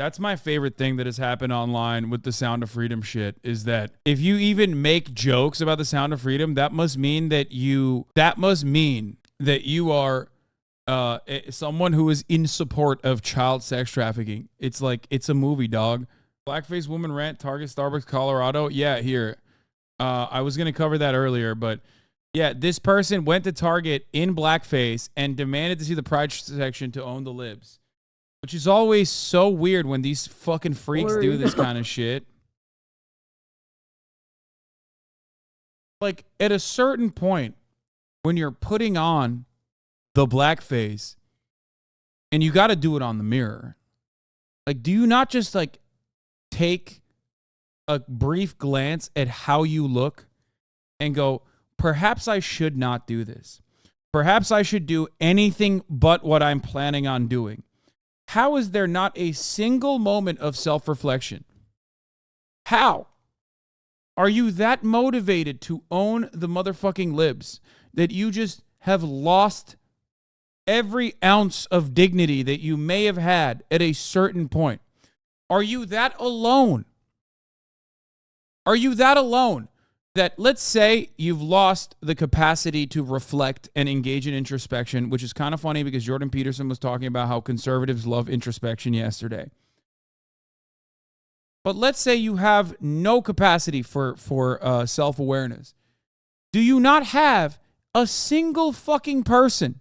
That's my favorite thing that has happened online with the Sound of Freedom shit, is that if you even make jokes about the Sound of Freedom, that must mean that you are someone who is in support of child sex trafficking. It's like, it's a movie, dog. Blackface woman rant, Target, Starbucks, Colorado. Yeah, here. I was going to cover that earlier, but yeah, this person went to Target in blackface and demanded to see the Pride section to own the libs. Which is always so weird when these fucking freaks do this kind of shit. Like, at a certain point, when you're putting on the blackface, and you got to do it on the mirror, like, do you not just, like, take a brief glance at how you look and go, perhaps I should not do this. Perhaps I should do anything but what I'm planning on doing. How is there not a single moment of self-reflection? How? Are you that motivated to own the motherfucking libs that you just have lost every ounce of dignity that you may have had at a certain point? Are you that alone? Are you that alone that, let's say, you've lost the capacity to reflect and engage in introspection, which is kind of funny because Jordan Peterson was talking about how conservatives love introspection yesterday. But let's say you have no capacity for self-awareness. Do you not have a single fucking person,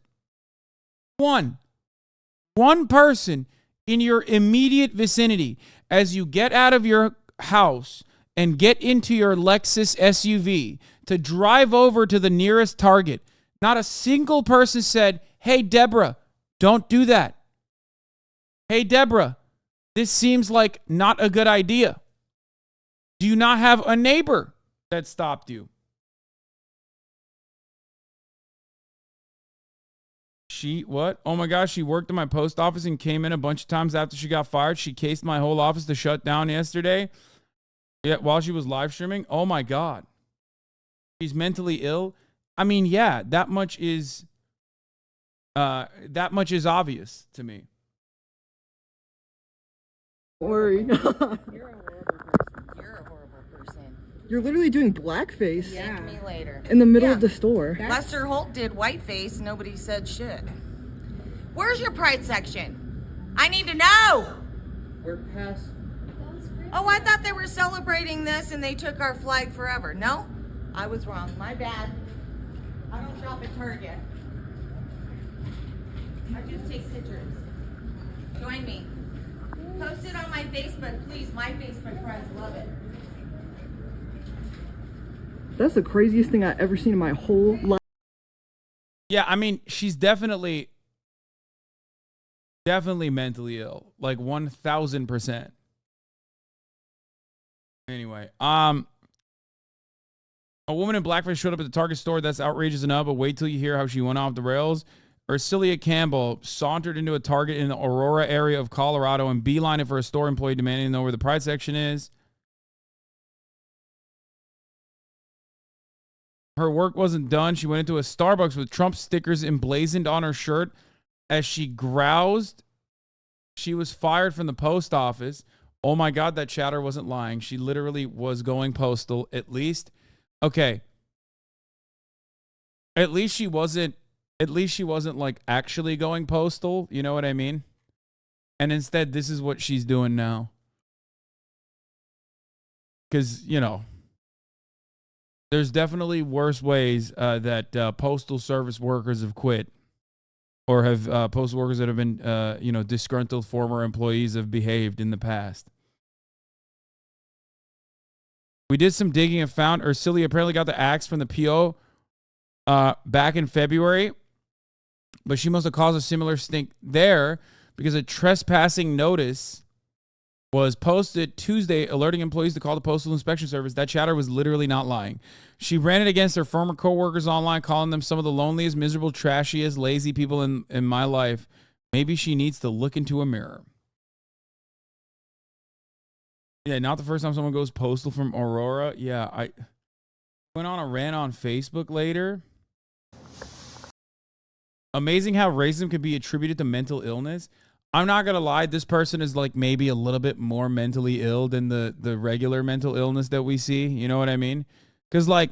one person in your immediate vicinity as you get out of your house and get into your Lexus SUV to drive over to the nearest Target? Not a single person said, hey, Deborah, don't do that. Hey, Deborah, this seems like not a good idea. Do you not have a neighbor that stopped you? What? Oh my gosh, she worked in my post office and came in a bunch of times after she got fired. She cased my whole office to shut down yesterday. Yeah, while she was live streaming. Oh my God. She's mentally ill. I mean, yeah, that much is obvious to me. Worry. You're a horrible person. You're a horrible person. You're literally doing blackface. Yeah. Thank me later. In the middle of the store. Lester Holt did whiteface. Nobody said shit. Where's your pride section? I need to know. We're past. Oh, I thought they were celebrating this and they took our flag forever. No, I was wrong. My bad. I don't shop at Target. I just take pictures. Join me. Post it on my Facebook, please. My Facebook friends love it. That's the craziest thing I've ever seen in my whole life. Yeah, I mean, she's definitely mentally ill. Like 1,000%. Anyway, a woman in blackface showed up at the Target store. That's outrageous enough, but wait till you hear how she went off the rails. Ursilia Campbell sauntered into a Target in the Aurora area of Colorado and beelined it for a store employee demanding to know where the Pride section is. Her work wasn't done. She went into a Starbucks with Trump stickers emblazoned on her shirt. As she groused, she was fired from the post office. Oh my God, that chatter wasn't lying. She literally was going postal. At least, okay. At least she wasn't like actually going postal. You know what I mean? And instead, this is what she's doing now. Because, you know, there's definitely worse ways that postal service workers have quit, or have postal workers that have been, disgruntled former employees have behaved in the past. We did some digging and found Ursilia apparently got the axe from the PO back in February, but she must have caused a similar stink there because a trespassing notice was posted Tuesday alerting employees to call the Postal Inspection Service. That chatter was literally not lying. She ran it against her former coworkers online, calling them some of the loneliest, miserable, trashiest, lazy people in my life. Maybe she needs to look into a mirror. Yeah, not the first time someone goes postal from Aurora. Yeah, I went on a rant on Facebook later. Amazing how racism could be attributed to mental illness. I'm not gonna lie, this person is like maybe a little bit more mentally ill than the regular mental illness that we see. You know what I mean? Because like,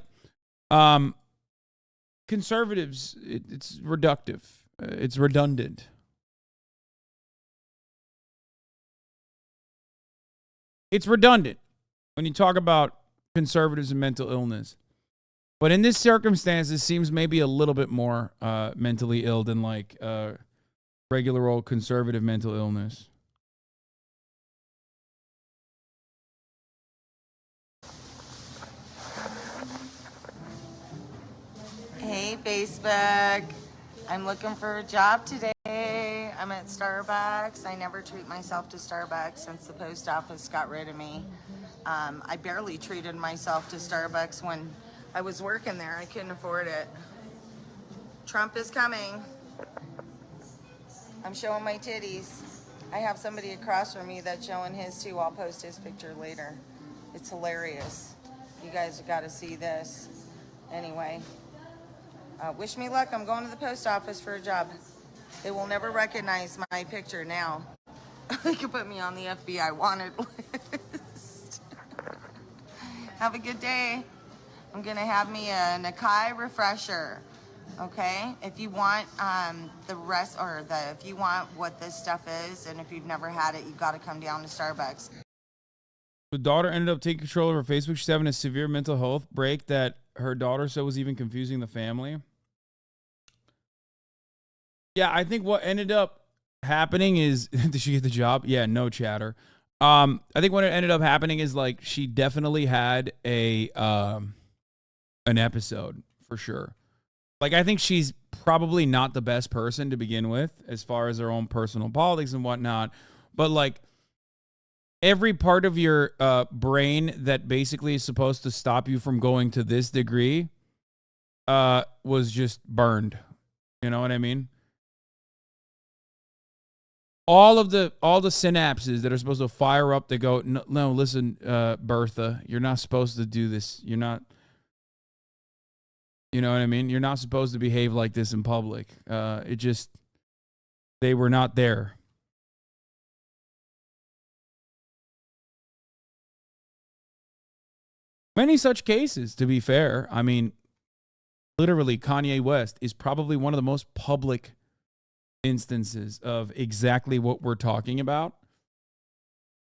conservatives, it's reductive, it's redundant. It's redundant when you talk about conservatives and mental illness. But in this circumstance, it seems maybe a little bit more mentally ill than like regular old conservative mental illness. Hey, Facebook. I'm looking for a job today. I'm at Starbucks. I never treat myself to Starbucks since the post office got rid of me. I barely treated myself to Starbucks when I was working there. I couldn't afford it. Trump is coming. I'm showing my titties. I have somebody across from me that's showing his too. I'll post his picture later. It's hilarious. You guys have got to see this. Anyway, wish me luck. I'm going to the post office for a job. They will never recognize my picture now. They could put me on the FBI wanted list. Have a good day. I'm gonna have me a Nakai refresher. Okay, if you want the rest, or if you want what this stuff is, and if you've never had it, you got to come down to Starbucks. The daughter ended up taking control of her Facebook. She's having a severe mental health break that her daughter said was even confusing the family. Yeah, I think what ended up happening is, did she get the job? Yeah, no chatter. I think what ended up happening is like she definitely had an episode for sure. Like, I think she's probably not the best person to begin with as far as her own personal politics and whatnot. But like every part of your brain that basically is supposed to stop you from going to this degree was just burned. You know what I mean? All the synapses that are supposed to fire up, they go, no, listen, Bertha, you're not supposed to do this. You're not, you know what I mean? You're not supposed to behave like this in public. They were not there. Many such cases, to be fair. I mean, literally, Kanye West is probably one of the most public instances of exactly what we're talking about,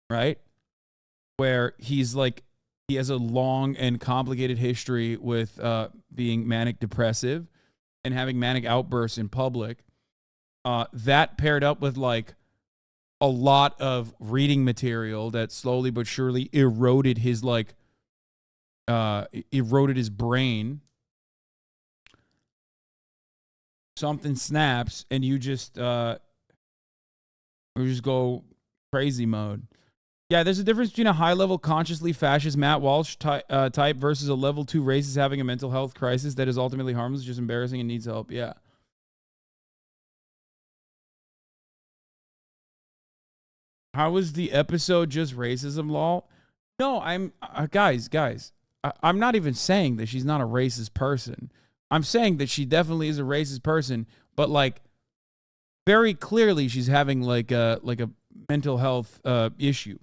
right? Where he's like, he has a long and complicated history with being manic depressive and having manic outbursts in public. That paired up with like a lot of reading material that slowly but surely eroded his brain. Something snaps and you just go crazy mode. Yeah, there's a difference between a high-level consciously fascist Matt Walsh type versus a level 2 racist having a mental health crisis that is ultimately harmless, just embarrassing and needs help. Yeah. How was the episode just racism, lol? No, I'm guys. I'm not even saying that she's not a racist person. I'm saying that she definitely is a racist person, but like very clearly she's having like a mental health issue.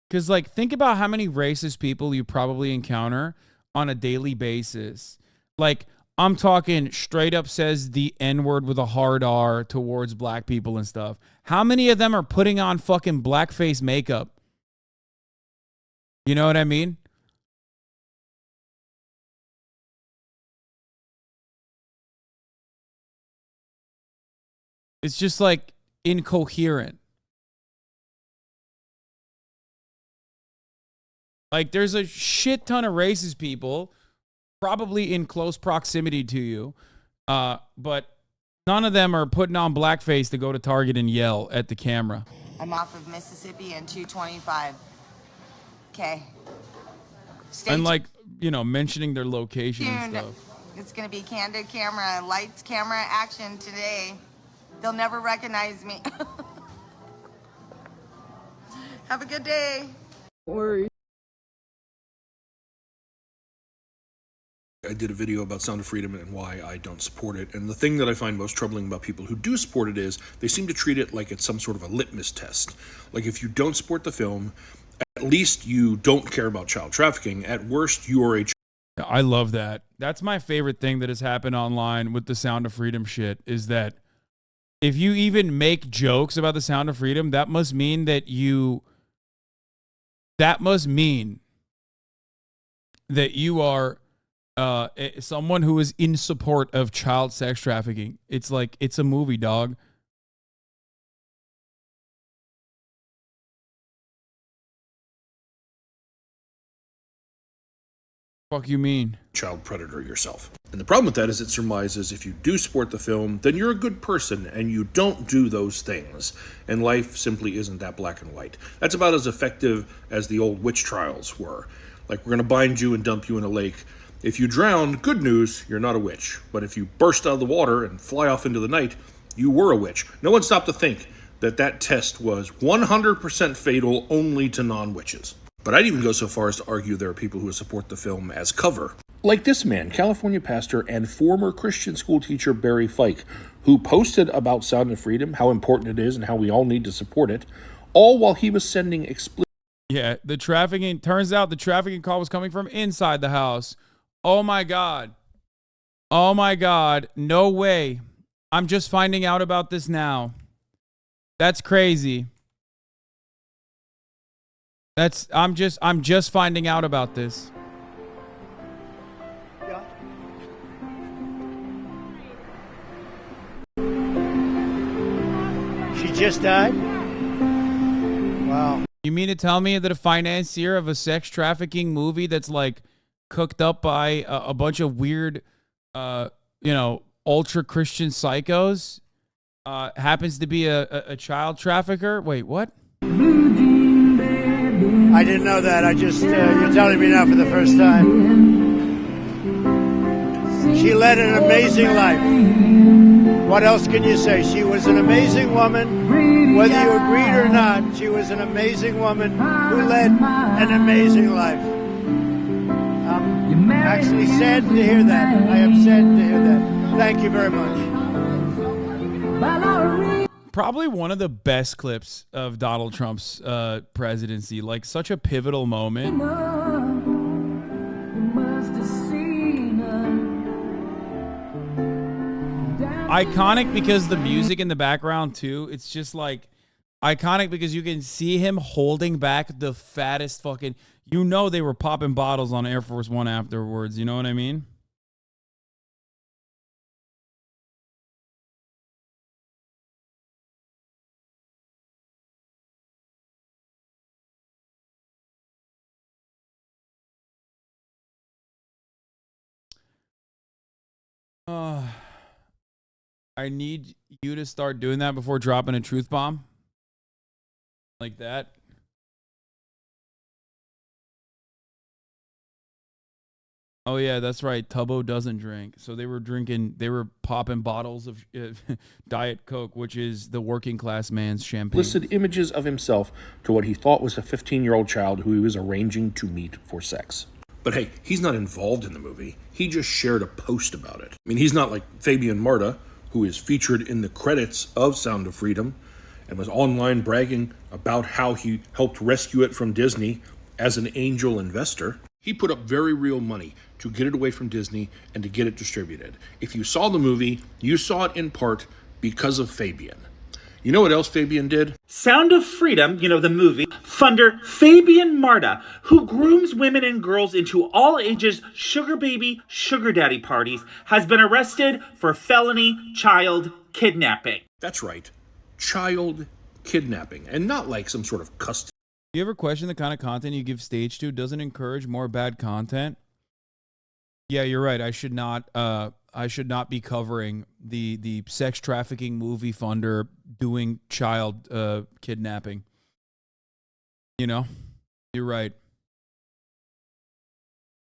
Because, like, think about how many racist people you probably encounter on a daily basis. Like, I'm talking straight up says the N-word with a hard R towards black people and stuff. How many of them are putting on fucking blackface makeup? You know what I mean? It's just, like, incoherent. Like, there's a shit ton of racist people probably in close proximity to you, but none of them are putting on blackface to go to Target and yell at the camera. I'm off of Mississippi and 225. Okay. And, like, you know, mentioning their location and stuff. It's going to be candid camera, lights, camera, action today. They'll never recognize me. Have a good day. Or I did a video about Sound of Freedom and why I don't support it. And the thing that I find most troubling about people who do support it is they seem to treat it like it's some sort of a litmus test. Like if you don't support the film, at least you don't care about child trafficking. At worst, you are a I love that. That's my favorite thing that has happened online with the Sound of Freedom shit, is that if you even make jokes about the Sound of Freedom, that must mean that you are someone who is in support of child sex trafficking. It's like, it's a movie, dog. Fuck you mean? child predator yourself. And the problem with that is it surmises if you do support the film, then you're a good person and you don't do those things. And life simply isn't that black and white. That's about as effective as the old witch trials were. Like, we're going to bind you and dump you in a lake. If you drown, good news, you're not a witch. But if you burst out of the water and fly off into the night, you were a witch. No one stopped to think that that test was 100% fatal only to non-witches. But I'd even go so far as to argue there are people who support the film as cover. Like this man, California pastor and former Christian school teacher Barry Fike, who posted about Sound of Freedom, how important it is and how we all need to support it, all while he was sending explicit... Yeah, the trafficking, turns out the trafficking call was coming from inside the house. Oh my God. Oh my God. No way. I'm just finding out about this now. That's crazy. I'm just finding out about this. She just died? Wow. You mean to tell me that a financier of a sex trafficking movie that's like cooked up by a bunch of weird, ultra Christian psychos happens to be a child trafficker? Wait, what? I didn't know that. I just, you're telling me now for the first time. She led an amazing life. What else can you say? She was an amazing woman. Whether you agreed or not, she was an amazing woman who led an amazing life. I'm actually sad to hear that. I am sad to hear that. Thank you very much. Probably one of the best clips of Donald Trump's presidency. Like, such a pivotal moment. Iconic because the music in the background too. It's just like iconic because you can see him holding back the fattest fucking, they were popping bottles on Air Force One afterwards. You know what I mean? I need you to start doing that before dropping a truth bomb. Like that. Oh, yeah, that's right. Tubbo doesn't drink. So they were popping bottles of Diet Coke, which is the working class man's champagne. Listed images of himself to what he thought was a 15-year-old child who he was arranging to meet for sex. But hey, he's not involved in the movie. He just shared a post about it. I mean, he's not like Fabian Marta, who is featured in the credits of Sound of Freedom and was online bragging about how he helped rescue it from Disney as an angel investor. He put up very real money to get it away from Disney and to get it distributed. If you saw the movie, you saw it in part because of Fabian. You know what else Fabian did? Sound of Freedom, the movie, funder Fabian Marta, who grooms women and girls into all ages sugar baby, sugar daddy parties, has been arrested for felony child kidnapping. That's right, child kidnapping, and not like some sort of custody. You ever question the kind of content you give stage to doesn't encourage more bad content? Yeah, you're right. I should not be covering the sex trafficking movie funder doing child kidnapping. You're right.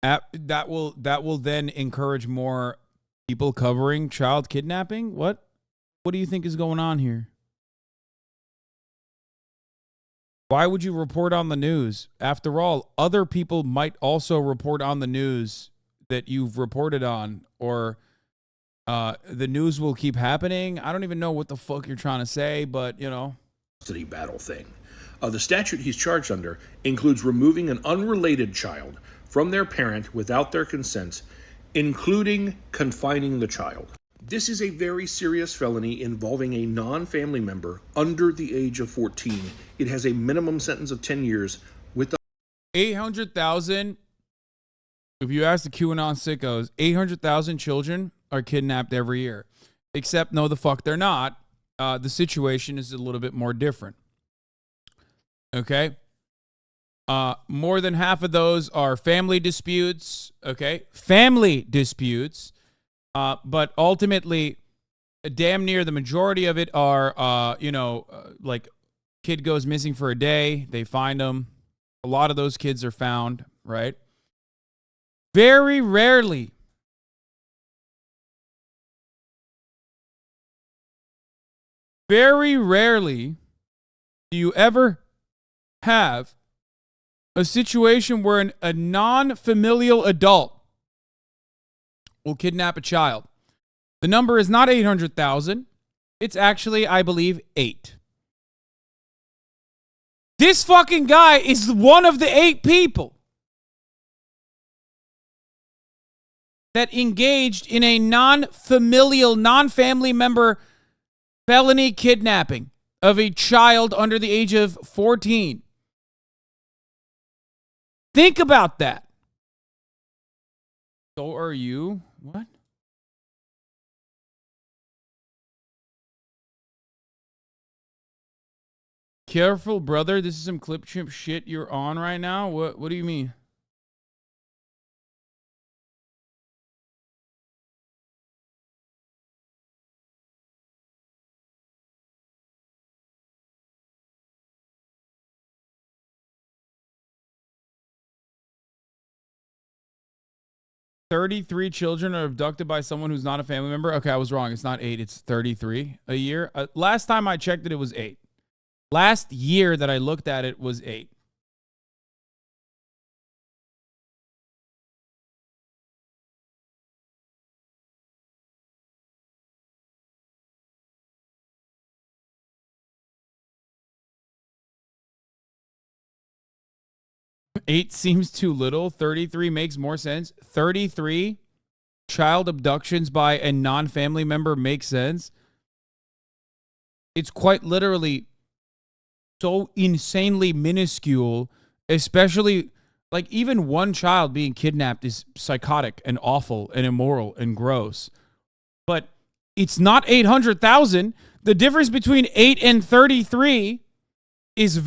That will then encourage more people covering child kidnapping. What do you think is going on here? Why would you report on the news? After all, other people might also report on the news that you've reported on, or the news will keep happening. I don't even know what the fuck you're trying to say, but, you know. Custody battle thing. The statute he's charged under includes removing an unrelated child from their parent without their consent, including confining the child. This is a very serious felony involving a non-family member under the age of 14. It has a minimum sentence of 10 years with the 800,000. If you ask the QAnon sickos, 800,000 children are kidnapped every year. Except, no, the fuck they're not. The situation is a little bit more different. Okay? More than half of those are family disputes. Okay? Family disputes. But ultimately, damn near the majority of it are, like kid goes missing for a day. They find them. A lot of those kids are found, right? Very rarely do you ever have a situation where a non-familial adult will kidnap a child. The number is not 800,000. It's actually, I believe, 8. This fucking guy is one of the 8 people that engaged in a non-familial, non-family member felony kidnapping of a child under the age of 14. Think about that. So are you? What? Careful, brother. This is some clip chimp shit you're on right now. What do you mean? "33 children are abducted by someone who's not a family member." Okay, I was wrong. It's not 8. It's 33 a year. Last time I checked it was 8. Last year that I looked at it was 8. Eight seems too little. 33 makes more sense. 33 child abductions by a non-family member makes sense. It's quite literally so insanely minuscule, especially like even one child being kidnapped is psychotic and awful and immoral and gross. But it's not 800,000. The difference between 8 and 33 is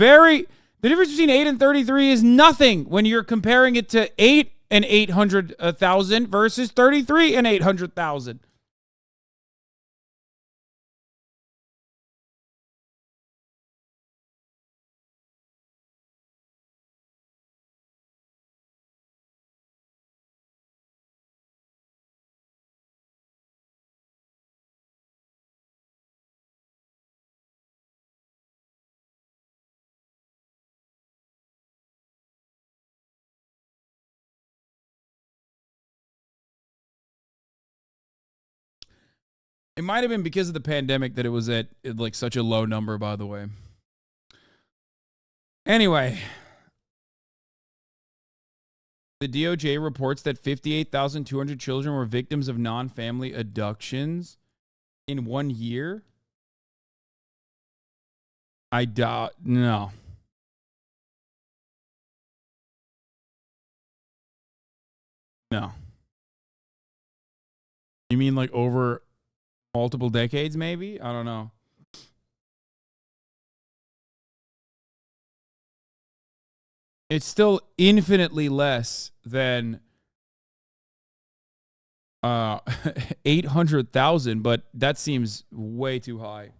the difference between 8 and 33 is nothing when you're comparing it to 8 and 800,000 versus 33 and 800,000. It might have been because of the pandemic that it was at like such a low number, by the way. Anyway, the DOJ reports that 58,200 children were victims of non-family abductions in 1 year. I doubt. No. No. You mean like over multiple decades, maybe? I don't know. It's still infinitely less than 800,000, but that seems way too high.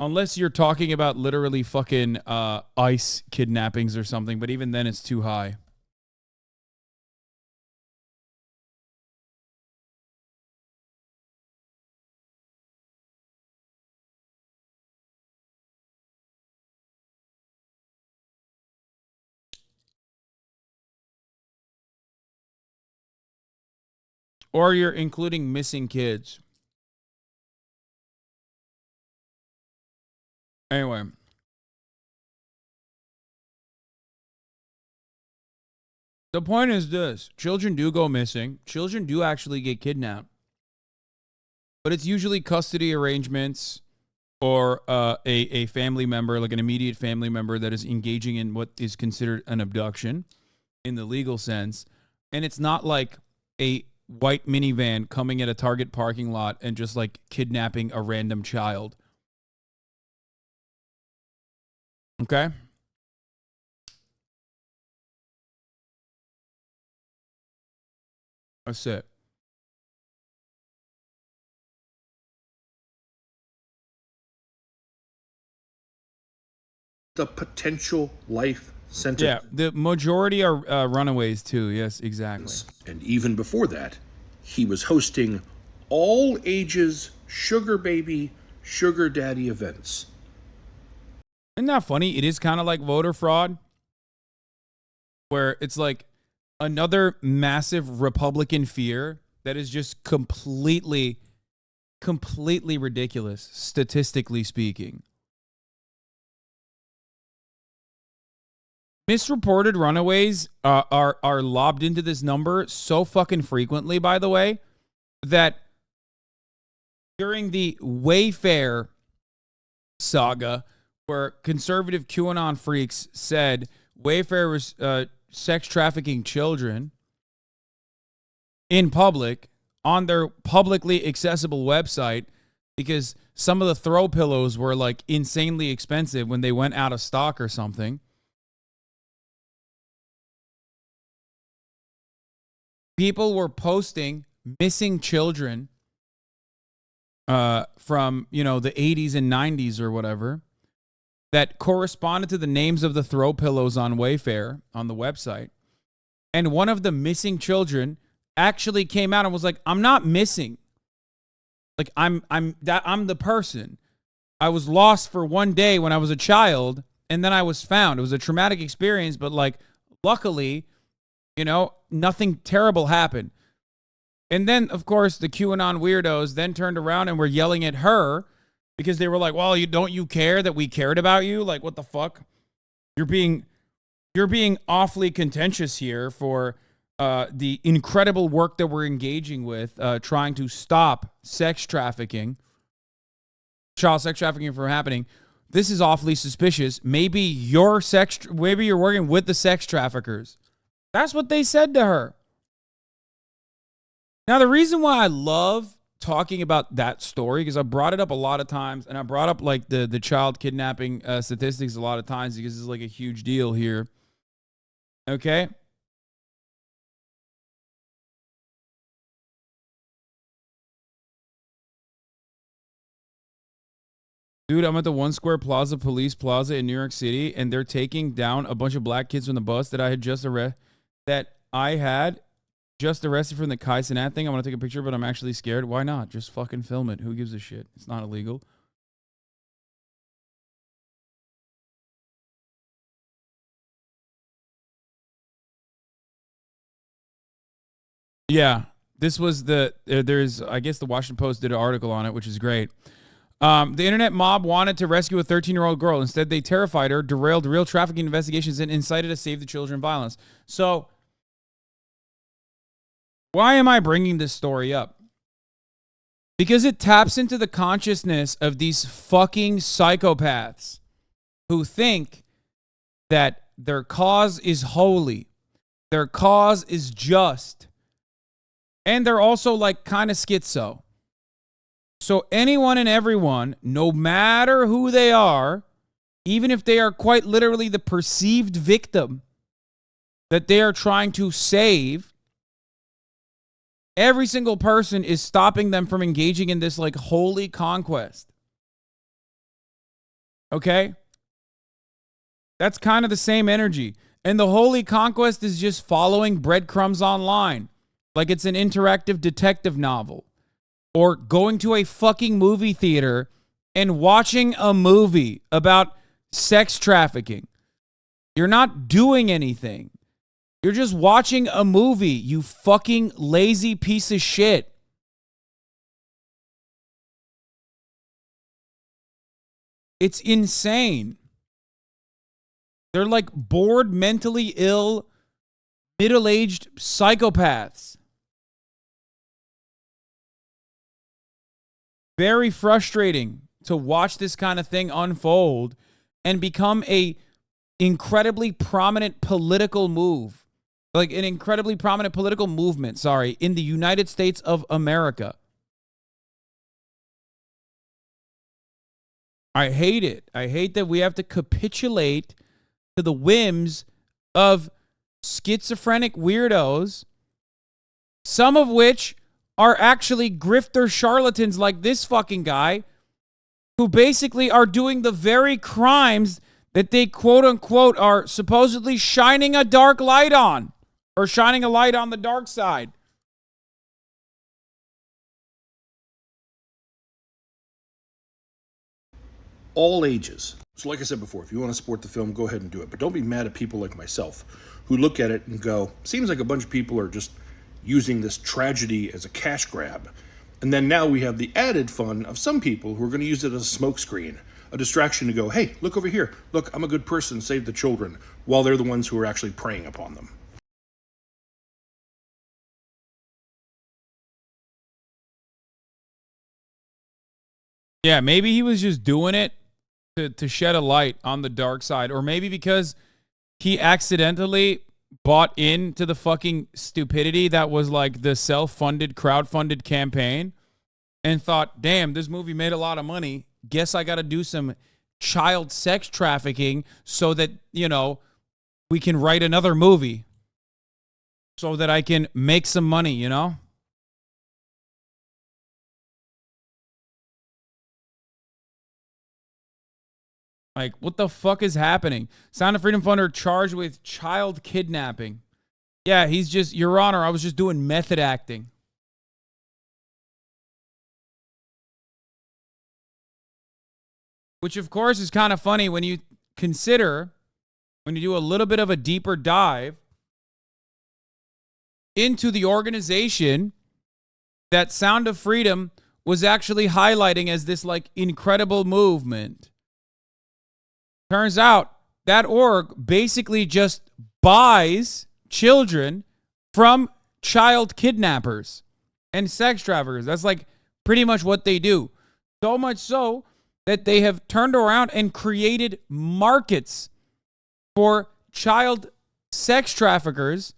Unless you're talking about literally fucking ICE kidnappings or something, but even then it's too high. or you're including missing kids. Anyway. The point is this. Children do go missing. Children do actually get kidnapped. But it's usually custody arrangements or a family member, like an immediate family member that is engaging in what is considered an abduction in the legal sense. And it's not like a white minivan coming at a Target parking lot and just like kidnapping a random child. Okay? That's it. The potential life sentence. Yeah, the majority are runaways too. Yes, exactly. And even before that, he was hosting all ages sugar baby, sugar daddy events. Isn't that funny? It is kind of like voter fraud, where it's like another massive Republican fear that is just completely ridiculous, statistically speaking. Misreported runaways are lobbed into this number so fucking frequently, by the way, that during the Wayfair saga, where conservative QAnon freaks said Wayfair was sex trafficking children in public on their publicly accessible website because some of the throw pillows were like insanely expensive when they went out of stock or something. People were posting missing children from, the 80s and 90s or whatever that corresponded to the names of the throw pillows on Wayfair on the website. And one of the missing children actually came out and was like, I'm not missing. Like I'm the person. I was lost for one day when I was a child and then I was found. It was a traumatic experience, but like luckily, nothing terrible happened. And then, of course, the QAnon weirdos then turned around and were yelling at her because they were like, well, don't you care that we cared about you? Like, what the fuck? You're being awfully contentious here for the incredible work that we're engaging with, trying to stop sex trafficking, child sex trafficking from happening. This is awfully suspicious. Maybe you're working with the sex traffickers. That's what they said to her. Now, the reason why I love talking about that story, because I brought it up a lot of times, and I brought up like the child kidnapping statistics a lot of times because it's like a huge deal here. Okay? Dude, I'm at the One Square Plaza Police Plaza in New York City, and they're taking down a bunch of black kids from the bus that I had just arrested from the Kai Cenat thing. I want to take a picture, but I'm actually scared. Why not? Just fucking film it. Who gives a shit? It's not illegal. Yeah, this was I guess the Washington Post did an article on it, which is great. The internet mob wanted to rescue a 13-year-old girl. Instead, they terrified her, derailed real trafficking investigations, and incited a Save the Children violence. So, why am I bringing this story up? Because it taps into the consciousness of these fucking psychopaths who think that their cause is holy, their cause is just, and they're also like kind of schizo. So anyone and everyone, no matter who they are, even if they are quite literally the perceived victim that they are trying to save, every single person is stopping them from engaging in this like holy conquest. Okay? That's kind of the same energy. And the holy conquest is just following breadcrumbs online, like it's an interactive detective novel. Or going to a fucking movie theater and watching a movie about sex trafficking. You're not doing anything. You're just watching a movie, you fucking lazy piece of shit. It's insane. They're like bored, mentally ill, middle-aged psychopaths. Very frustrating to watch this kind of thing unfold and become a incredibly prominent political move. Like an incredibly prominent political movement, sorry, in the United States of America. I hate it. I hate that we have to capitulate to the whims of schizophrenic weirdos, some of which are actually grifter charlatans like this fucking guy, who basically are doing the very crimes that they quote unquote are supposedly shining a dark light on, or shining a light on the dark side. All ages. So like I said before, if you want to support the film, go ahead and do it. But don't be mad at people like myself who look at it and go, seems like a bunch of people are just using this tragedy as a cash grab. And then now we have the added fun of some people who are going to use it as a smokescreen, a distraction to go, hey, look over here. Look, I'm a good person, save the children, while they're the ones who are actually preying upon them. Yeah, maybe he was just doing it to shed a light on the dark side, or maybe because he accidentally bought into the fucking stupidity that was like the self-funded, crowd-funded campaign and thought, damn, this movie made a lot of money. Guess I got to do some child sex trafficking so that, you know, we can write another movie so that I can make some money, you know? Like, what the fuck is happening? Sound of Freedom Funder charged with child kidnapping. Yeah, he's just, Your Honor, I was just doing method acting. Which, of course, is kind of funny when you consider, when you do a little bit of a deeper dive into the organization that Sound of Freedom was actually highlighting as this, like, incredible movement. Turns out that org basically just buys children from child kidnappers and sex traffickers. That's like pretty much what they do. So much so that they have turned around and created markets for child sex traffickers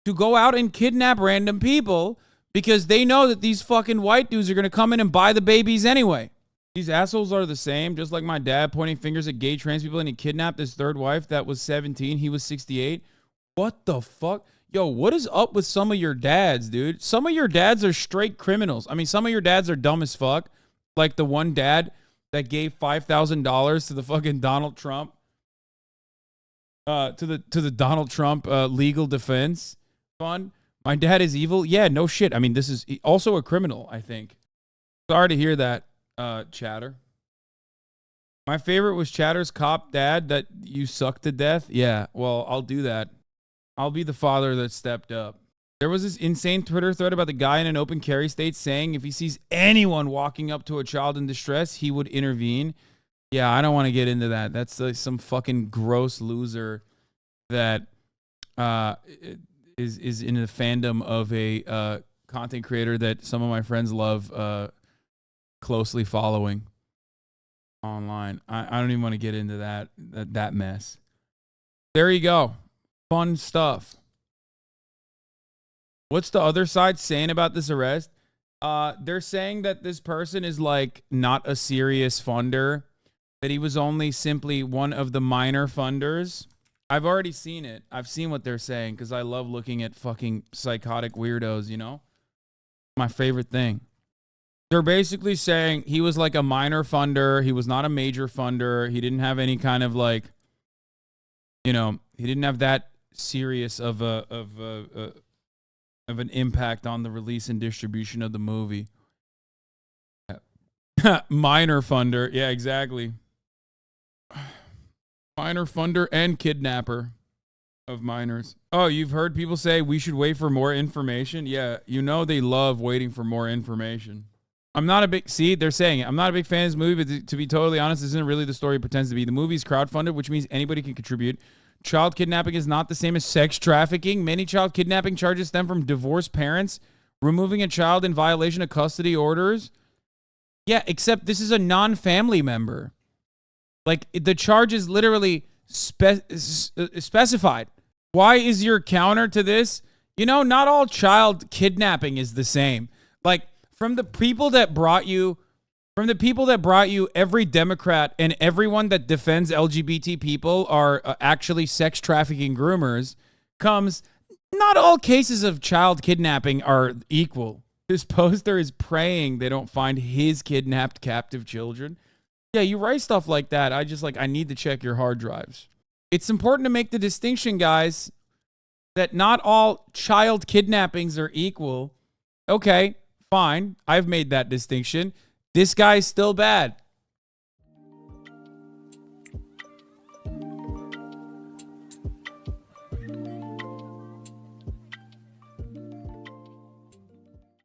to go out and kidnap random people because they know that these fucking white dudes are going to come in and buy the babies anyway. These assholes are the same, just like my dad pointing fingers at gay trans people and he kidnapped his third wife that was 17. He was 68. What the fuck? Yo, what is up with some of your dads, dude? Some of your dads are straight criminals. I mean, some of your dads are dumb as fuck. Like the one dad that gave $5,000 to the fucking Donald Trump, to the Donald Trump legal defense fund. My dad is evil. Yeah, no shit. I mean, this is also a criminal, I think. Sorry to hear that. Chatter. My favorite was Chatter's cop dad that you suck to death. Yeah, well, I'll do that. I'll be the father that stepped up. There was this insane Twitter thread about the guy in an open carry state saying if he sees anyone walking up to a child in distress, he would intervene. Yeah, I don't want to get into that. That's like some fucking gross loser that is in the fandom of a content creator that some of my friends love closely following online. I don't even want to get into that mess. There you go. Fun stuff. What's the other side saying about this arrest? They're saying that this person is like not a serious funder, that he was only simply one of the minor funders. I've already seen it. I've seen what they're saying because I love looking at fucking psychotic weirdos, you know? My favorite thing. They're basically saying he was like a minor funder. He was not a major funder. He didn't have any kind of like, you know, he didn't have that serious of an impact on the release and distribution of the movie. Minor funder. Yeah, exactly. Minor funder and kidnapper. of minors. Oh, you've heard people say we should wait for more information? Yeah, you know they love waiting for more information. I'm not a big... See, they're saying it. I'm not a big fan of this movie, but to be totally honest, this isn't really the story it pretends to be. The movie is crowdfunded, which means anybody can contribute. Child kidnapping is not the same as sex trafficking. Many child kidnapping charges stem from divorced parents removing a child in violation of custody orders. Yeah, except this is a non-family member. Like, the charge is literally specified. Why is your counter to this? You know, not all child kidnapping is the same. Like, from the people that brought you, every Democrat and everyone that defends LGBT people are actually sex trafficking groomers, comes, not all cases of child kidnapping are equal. This poster is praying they don't find his kidnapped captive children. Yeah, you write stuff like that. I need to check your hard drives. It's important to make the distinction, guys, that not all child kidnappings are equal. Okay, fine. I've made that distinction. This guy's still bad.